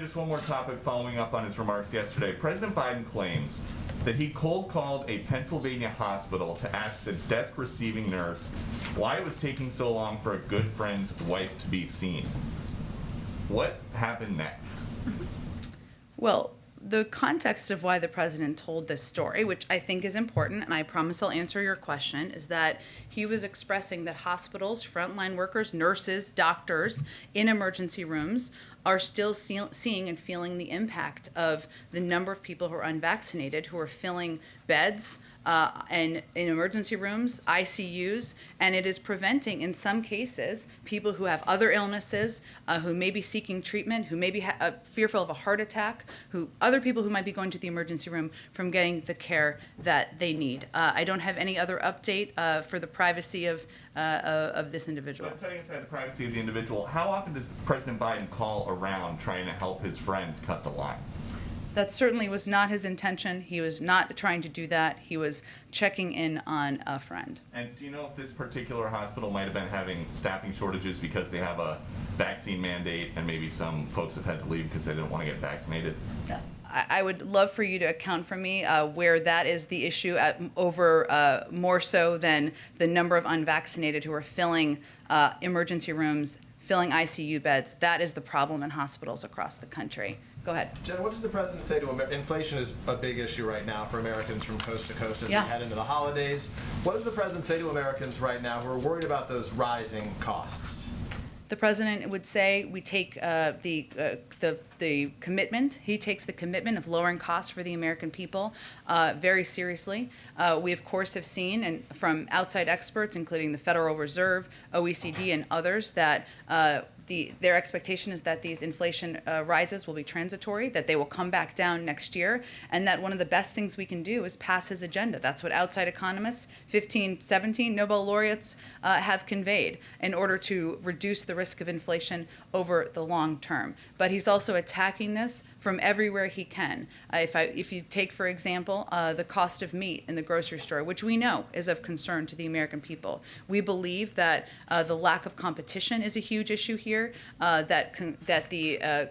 just one more topic following up on his remarks yesterday. President Biden claims that he cold called a Pennsylvania hospital to ask the desk receiving nurse why it was taking so long for a good friend's wife to be seen. What happened next? Well, the context of why the president told this story, which I think is important, and I promise I'll answer your question, is that he was expressing that hospitals, frontline workers, nurses, doctors in emergency rooms are still seeing and feeling the impact of the number of people who are unvaccinated, who are filling beds and in emergency rooms, ICUs, and it is preventing, in some cases, people who have other illnesses, who may be seeking treatment, who may be fearful of a heart attack, other people who might be going to the emergency room from getting the care that they need. I don't have any other update for the privacy of this individual. But setting aside the privacy of the individual, how often does President Biden call around trying to help his friends cut the line? That certainly was not his intention. He was not trying to do that. He was checking in on a friend. And do you know if this particular hospital might have been having staffing shortages because they have a vaccine mandate and maybe some folks have had to leave because they didn't want to get vaccinated? I would love for you to account for me where that is the issue over more so than the number of unvaccinated who are filling emergency rooms, filling ICU beds. That is the problem in hospitals across the country. Go ahead. Jen, what does the president say to inflation is a big issue right now for Americans from coast to coast as we head into the holidays. What does the president say to Americans right now who are worried about those rising costs? The president would say we take the commitment. He takes the commitment of lowering costs for the American people very seriously. We, of course, have seen and from outside experts, including the Federal Reserve, OECD, and others, that their expectation is that these inflation rises will be transitory, that they will come back down next year, and that one of the best things we can do is pass his agenda. That's what outside economists, 17 Nobel laureates have conveyed in order to reduce the risk of inflation over the long term. But he's also attacking this from everywhere he can. If you take, for example, the cost of meat in the grocery store, which we know is of concern to the American people. We believe that the lack of competition is a huge issue here, that the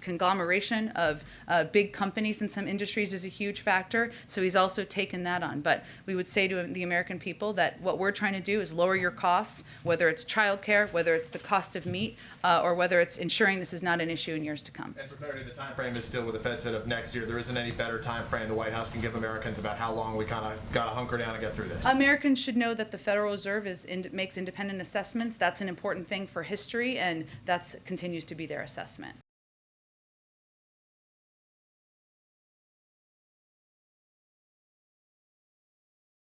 conglomeration of big companies in some industries is a huge factor, so he's also taken that on. But we would say to the American people that what we're trying to do is lower your costs, whether it's childcare, whether it's the cost of meat, or whether it's ensuring this is not an issue in years to come. And for clarity, the time frame is still with the Fed said of next year. There isn't any better time frame the White House can give Americans about how long we kind of got to hunker down and get through this. Americans should know that the Federal Reserve makes independent assessments. That's an important thing for history, and that continues to be their assessment.